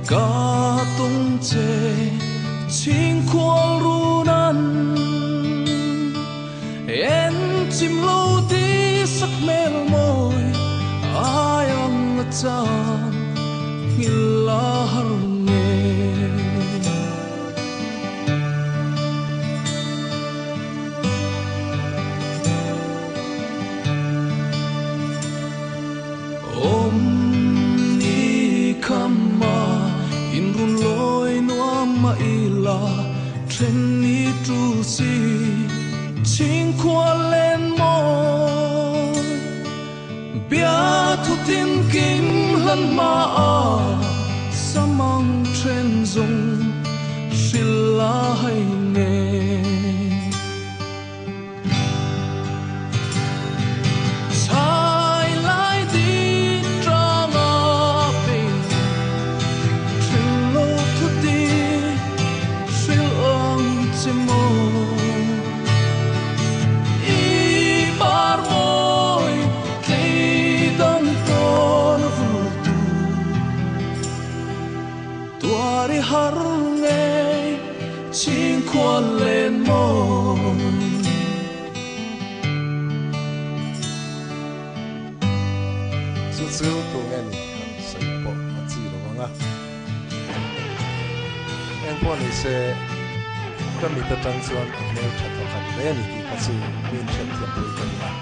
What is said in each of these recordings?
cả tung chê chính khoa ru nan em chim lâu tí sắc mel môi ai ang chan hila harnge run loi nuam ma ila tren ni tru si ching kwa len mo bia thu tin kim han ma a samang tren zong shila hai ne har nghe chinh khoan lên môi chú tụ nghe nè sấy bộ mà chỉ là vâng à em quan này sẽ các mình tập trang xuân ở nơi chặt vào khăn đấy này thì các chị bên chân thiệp với cái này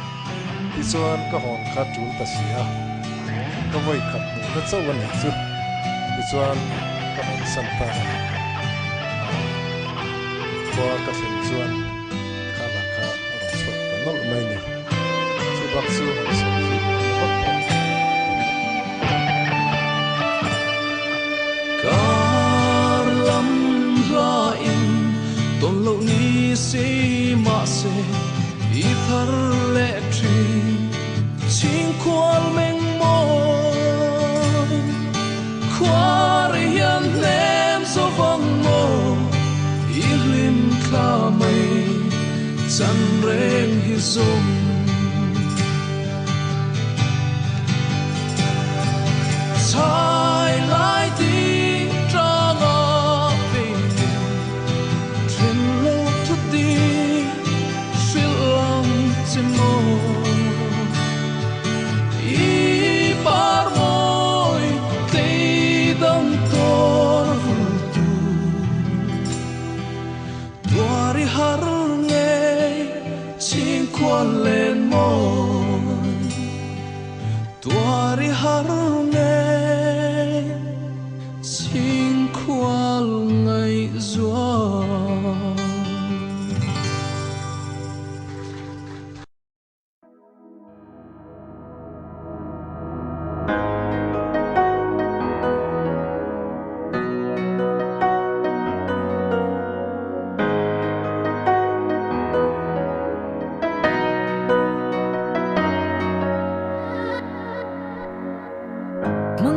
thì xuân các hòn cá chú ta xí à các voi khăn nó sâu hơn này chứ thì xuân Santa qua các phiên chuan khá là khá ở số nó là mấy nhỉ số bác số ở số gì cả lâm ra in tôn lâu ni si mà se i thar lệ tri chính quan mênh môi qua riêng nem số vang mô ilim kha mây chân rèn hi zoom sai lại đi tra ngõ về trên lâu thức đi suy lòng trên mô i bar môi tây đông tôn tuari har nghe chinh khoan lên môi tuari har nghe chinh khoan ngày doan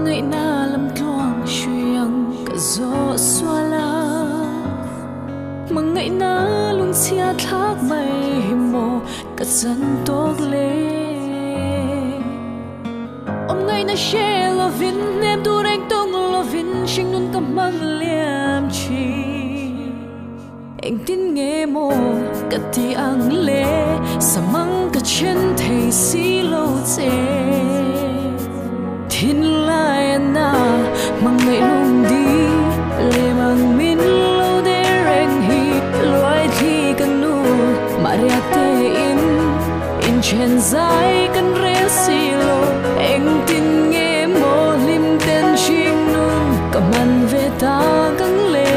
ngày na lâm thoáng xuyang cả gió xua la mà ngày na luôn chia thác mây mồ cả dân tốt lên ông ngày na share lo vin em tu đánh tông lo vin sinh luôn cầm mang liam chi anh tin nghe mồ cả ti ang lệ sa mang cả chân thầy xí lâu chê thiên lai na mang ngày lung đi lệ mang min lâu để rèn hi loài thi cần nu maria te in chen dài cần rẽ xì lô anh tin nghe mô lim tên chim nun cầm ăn về ta căng lệ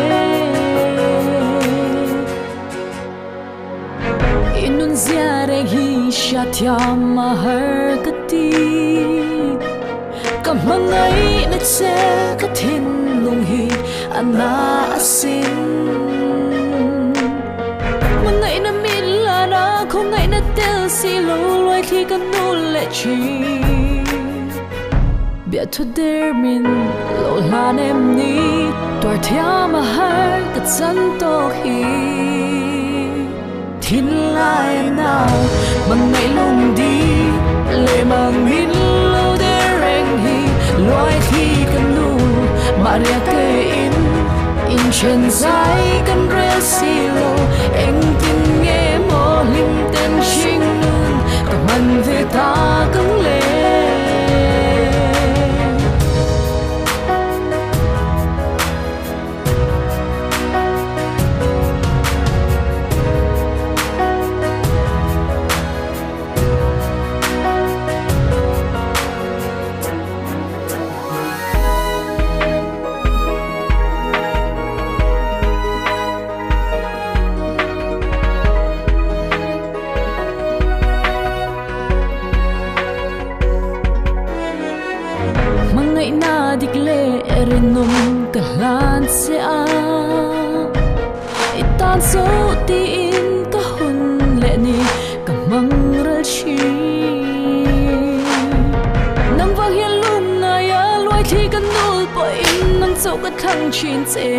in nun zia rèn hi shatia ma har kati mang ngày nét xe có thiên lùng hi ana asin mang ngày na min là na không ngày na tel si lâu loài khi cần nô lệ chi biết thôi der min lâu lan em ni toar thia mà har cất dân to hi thiên lai nào mang ngày lùng đi lệ mang min lâu der loài khi cần nu Maria te chen sai kan rel silo eng tin nge mo lim ten shing nun ka man ve ta kang le Erinum kalan se a itan so ti in kahun le ni kamang ral chi nang wang hian lum na ya loi thi kan nul po in nang chau ka thang chin che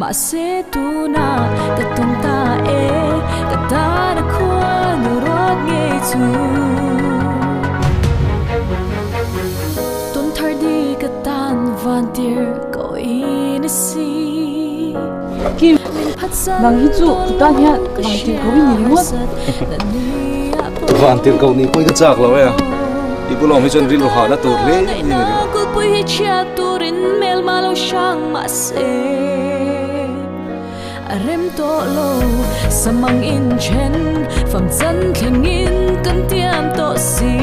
ma se tu na ka tung ta e ka ta na khwa nu rot nge chu van tir ko in si kim bang hi chu ta nya bang tir ko ni mo van tir ko ni koi ka chak lo ya ipulom hi chon ril ha na tur le ni ni ko pui hi chia turin mel malo shang ma se arem to lo samang in chen pham chan thling in kan tiam to si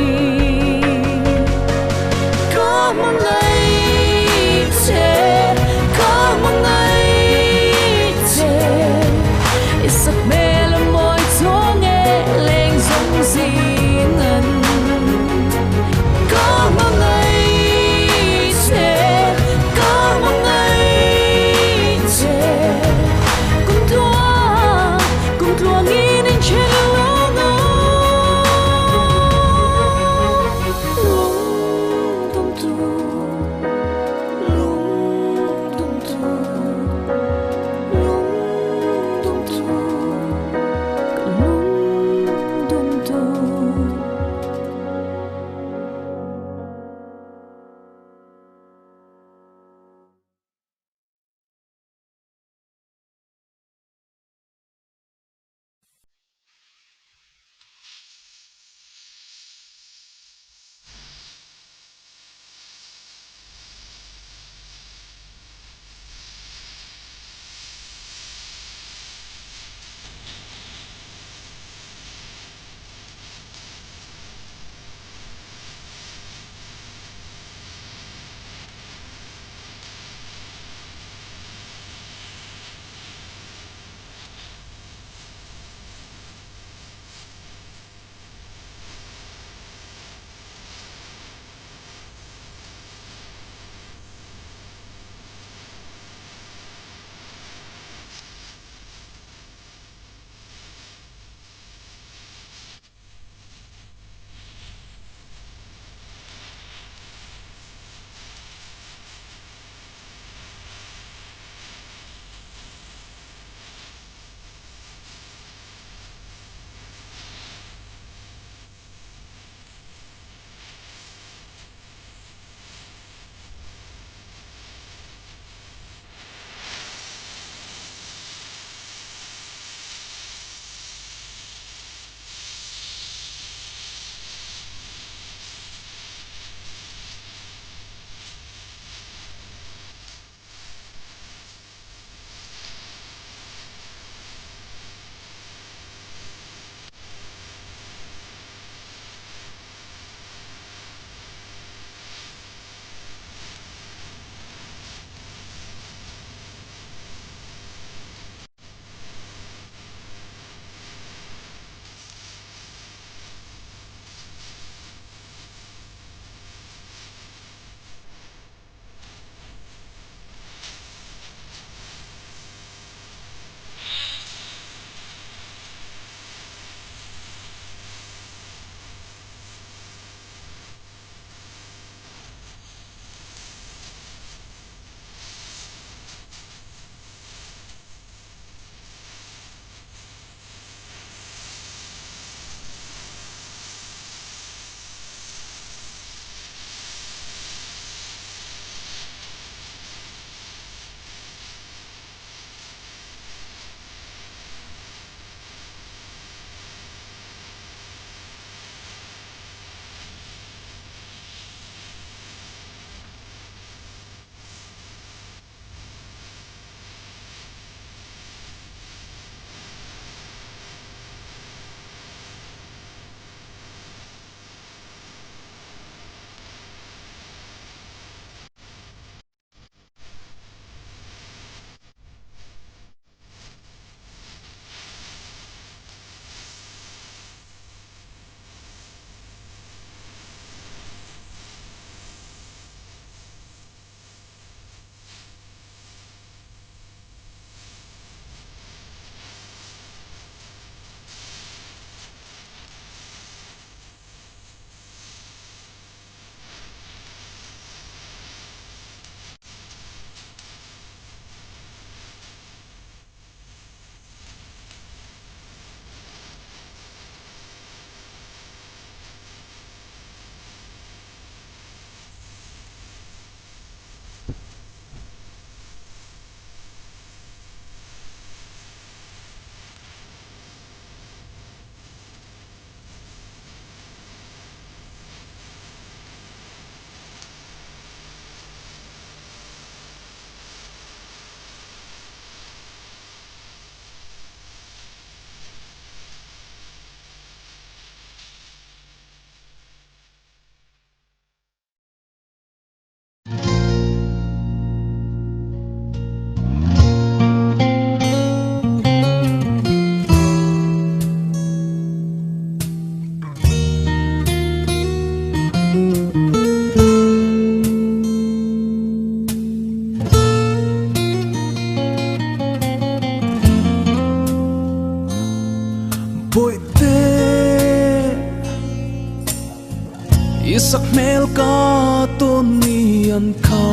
isak mel ka ton ni an kha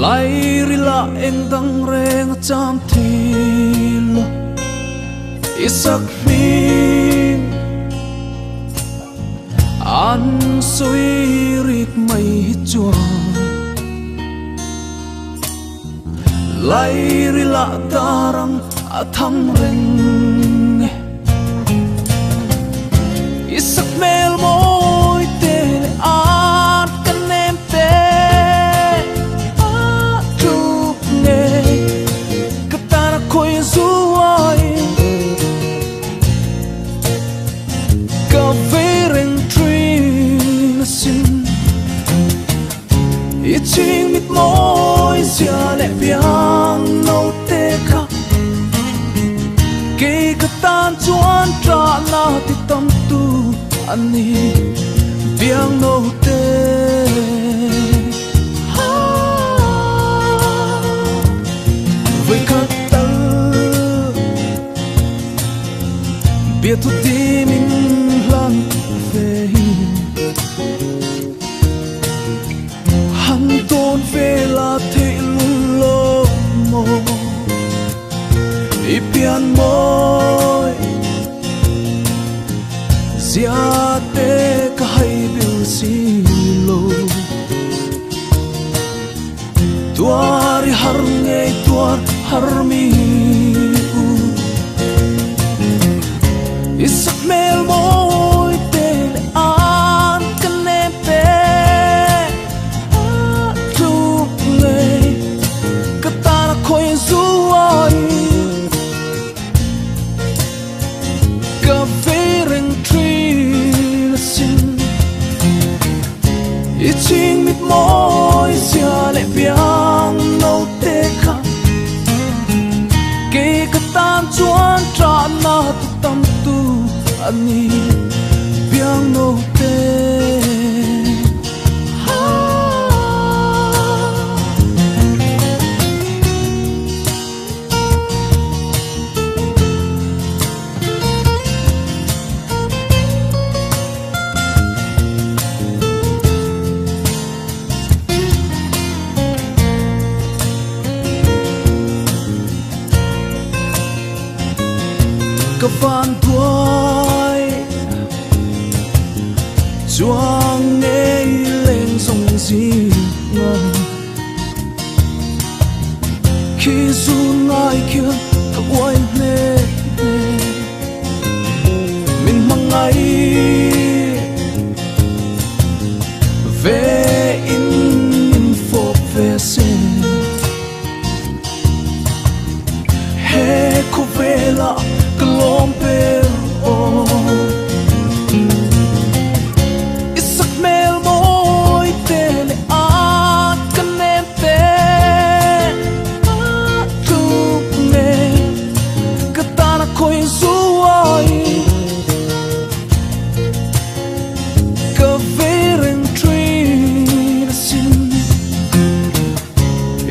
lai rila eng dang reng cham thil isak ming an soi rik mai chuan lai rila tarang atham reng isak mel moi te an kan nem te a tup ne katana koi zuai ka vereng trin sin i ching mit moi sia le piang no te kha ke katan chuan tra na ti tam tu ani biang no te với khát tơ biết thu ti mình lan về hắn tôn về là thế lô mồ i pian môi zia te ka hai bil si lo tuari har nge tuar har mi u isak mel moi te an kan ne pe tu le katana koi zuai ka vereng trin sin i ching mit moi sia le piang no te kha ke katan chuan tra na tu tam tu ani piang no te ka van tuai chuang nghe lên sông gì ngon khi du ngai kia ka uai ne mình mang ngay về in phô về sen he ko vela kalom pero isak mel moi te le at kanem te tu ne katana koi zuai ka vereng trin sin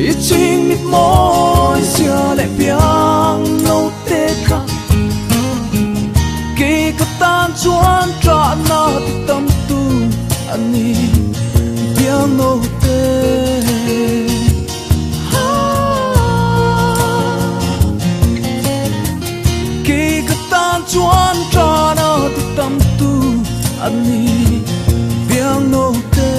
i ching mit moi sia le piang no te ka ke katan chuan tra na ti tam tu ani piang no te ke katan chuan tra na ti tam tu ani piang no te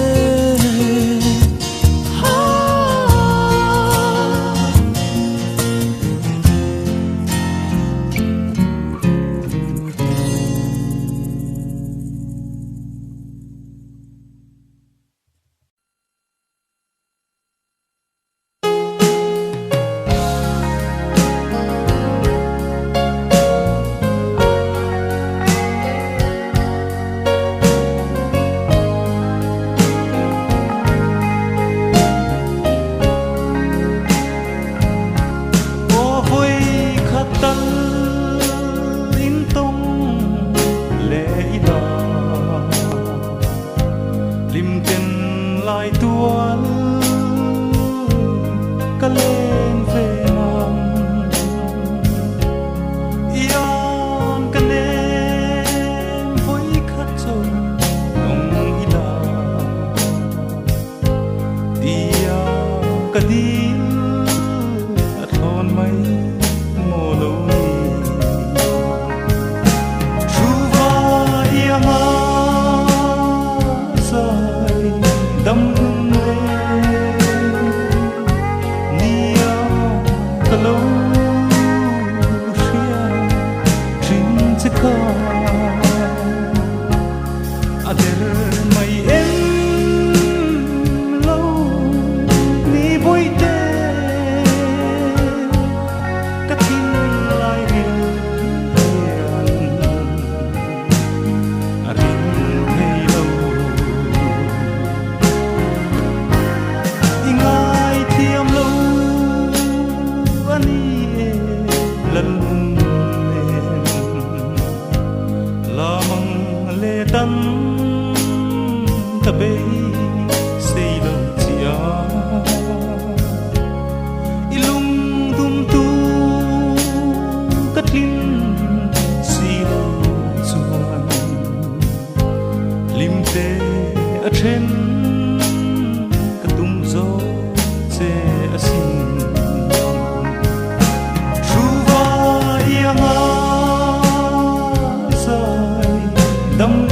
tân ta bê xây lâu chia ilung tum tu cất linh si lâu chuan lim tê ở trên cất tung gió chê ở xin chu va ia ngã dài đâm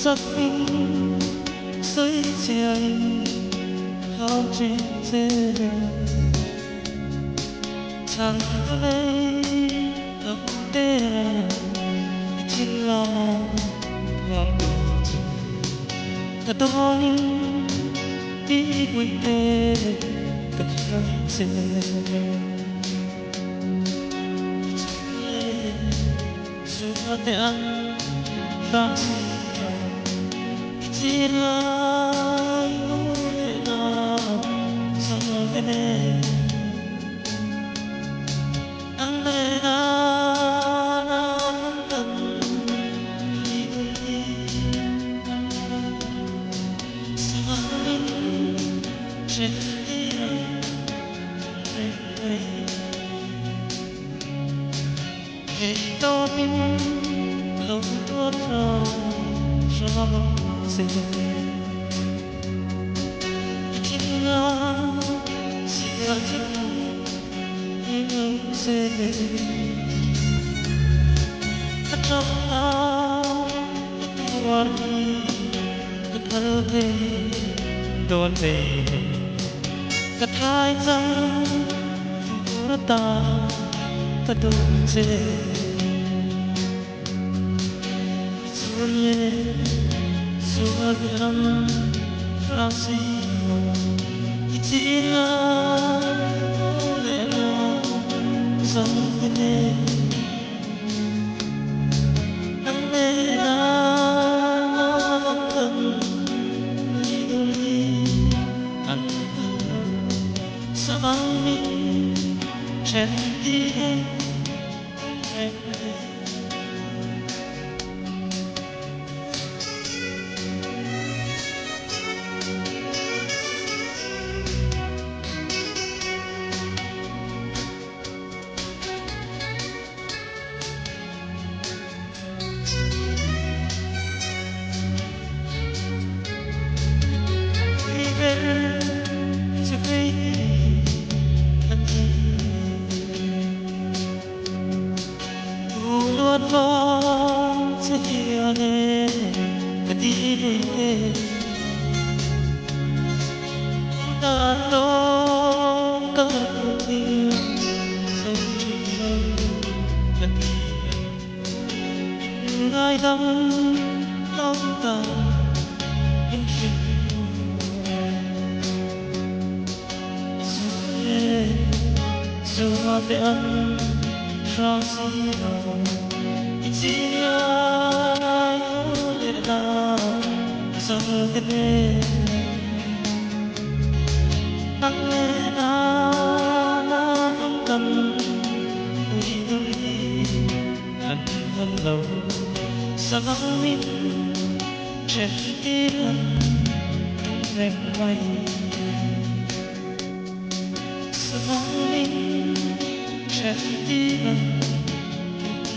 sắc dưới trời không trên thế chẳng lấy đâu để chính lòng ngọn ta đôi đi quay về tất cả sẽ suốt tháng ta chỉ là người nào sang bên anh đây là tận đi sang bên trên về tôi lâu tốt rồi sẽ thiên nga sẽ thiên sẽ thật ra tuan thật về đón về cất hai rằng ta ta đúng sẽ suaviam rasio itina leno Sangami Chanti Ngài đắm đau ta in dù hoa biển trong sương chỉ ai để ta dâng lên nắng lên nắng cần đi lần lần lâu sáng min trên tiếng rèn quay sáng min trên tiếng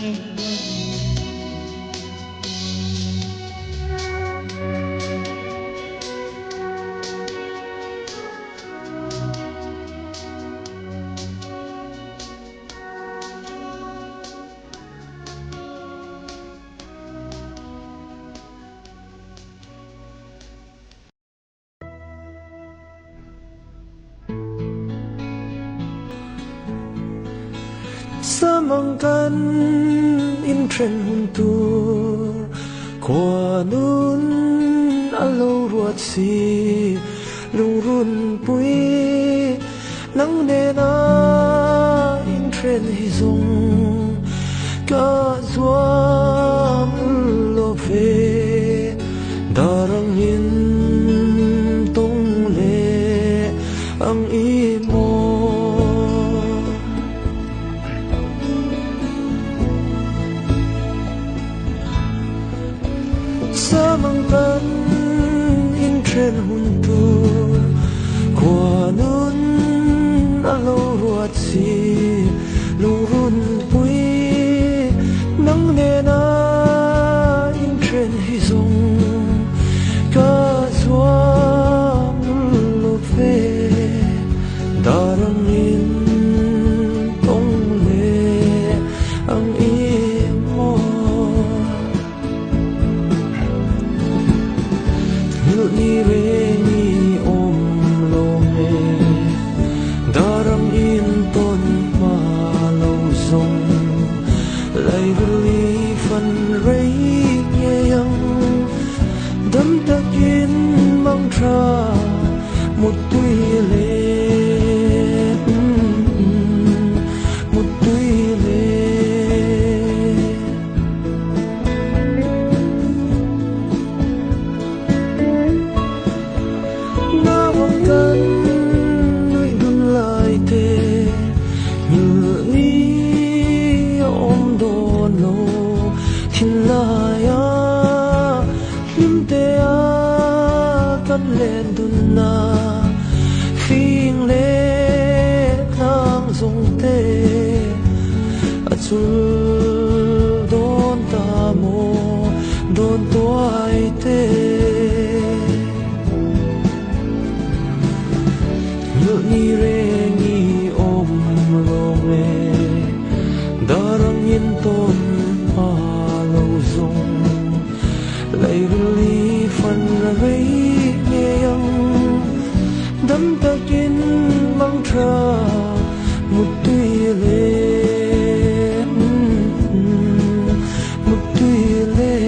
rèn quay Samangkan in tren huntur Kwa nun alo ruat si Lung run pui Nang nena in tren hizong Ka zuam lo ve Darang in tong le Ang imo Samangkan in tren huntur Kwa nun alo ruat si Lung run pui Nang nena in tren hizong Ka zuam lo ve Darang in tong le Ang imo Ni re ni om lo me Darang in ton ma lo zong Lai rui fan rei nghe yang Đâm ta kin mang tra Một tuy lệ Một tuy lệ lên đun na phiên lệ nang dùng tê achul don ta mo don toai tê lu ni re ni om lo me darang yin ton pa lo zong lai li fan rei Đâm ta kín mang tra một tuy lệ một tuy lệ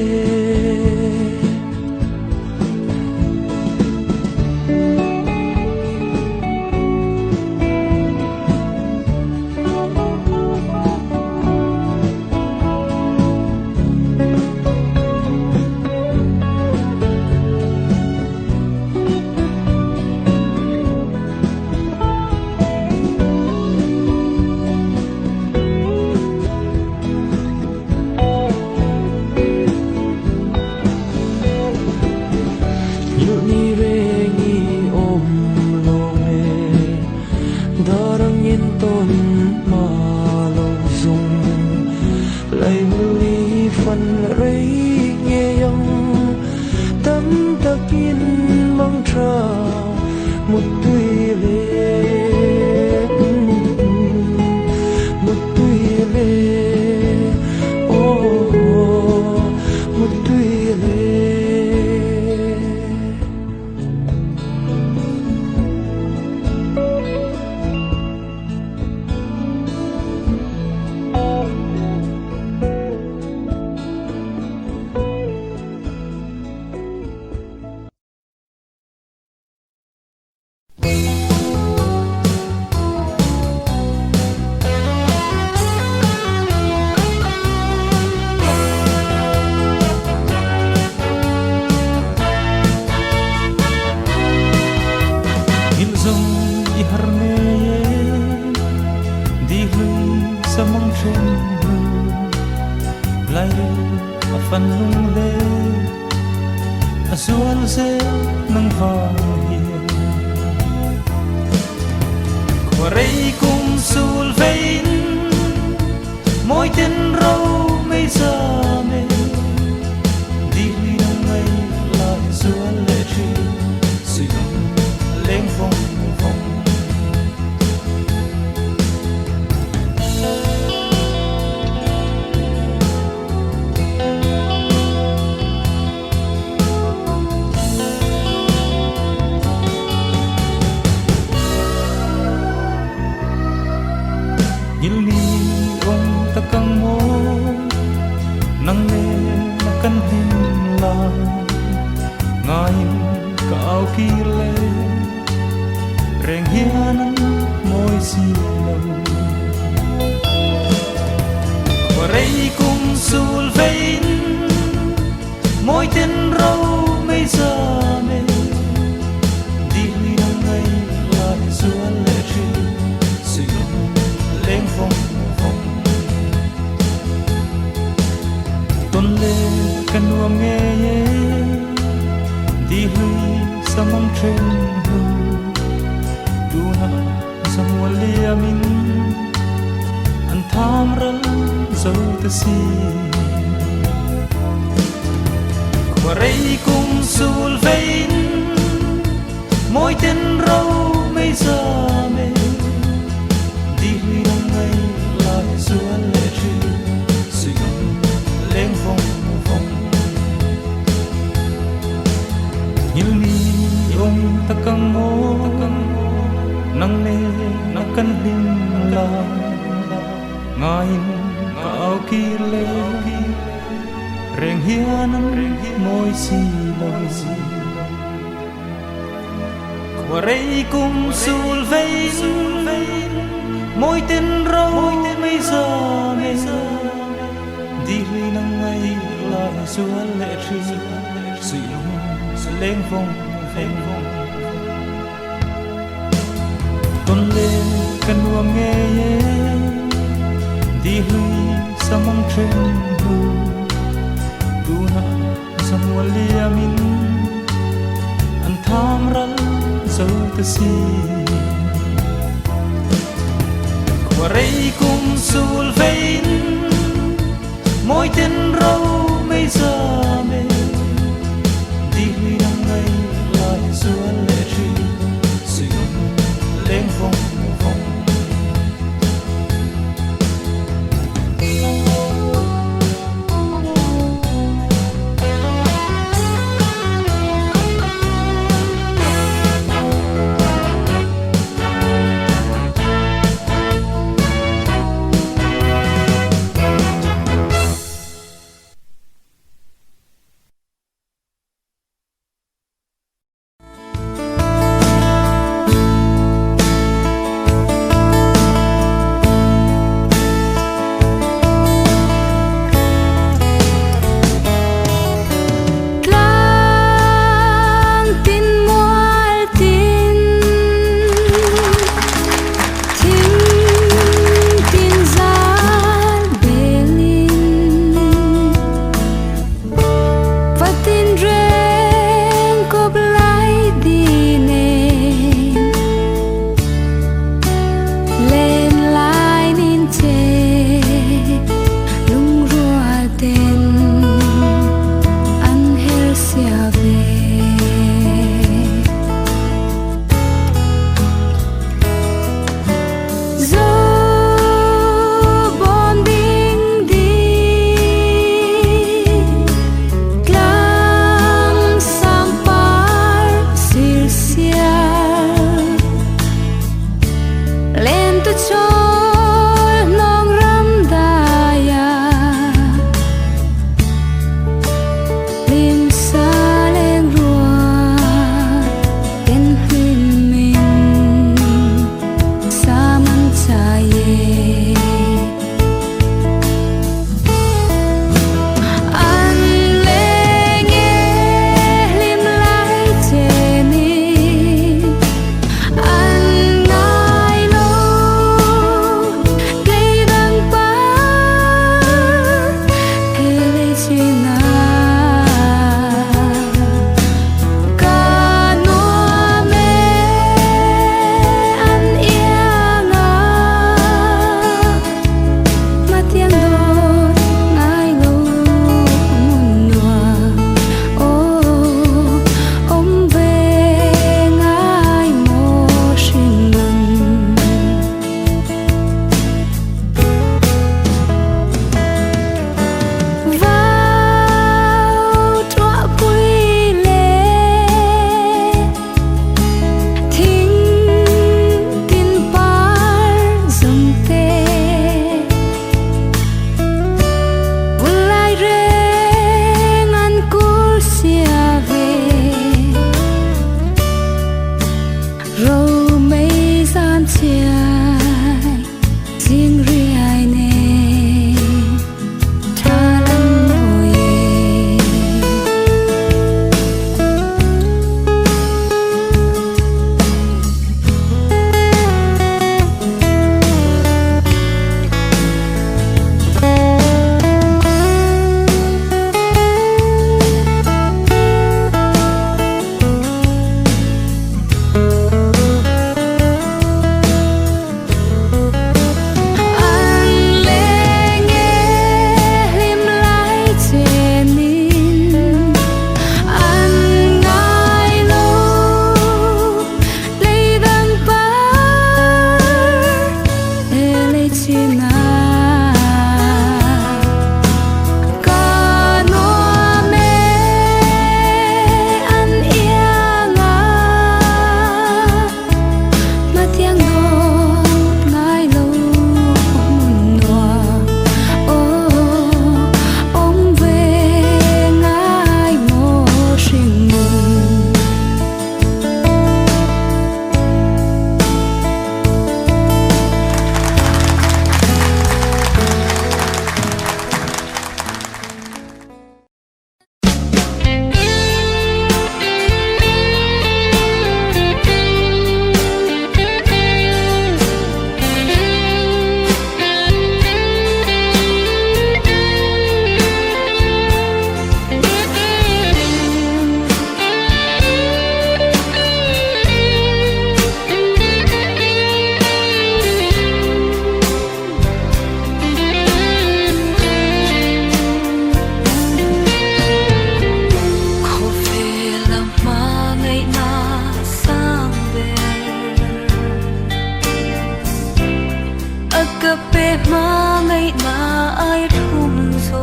bề mà ngày na ai thum zo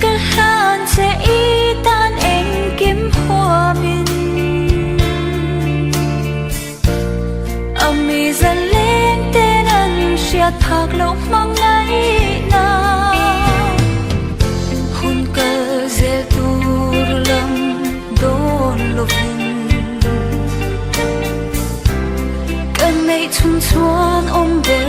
cái han sẽ y tan em kiếm hoa min ami dần lên tên anh sẽ thạc lâu mang ngày na hun cơ dễ tur lầm đôn lục cần mây chung chuan ôm về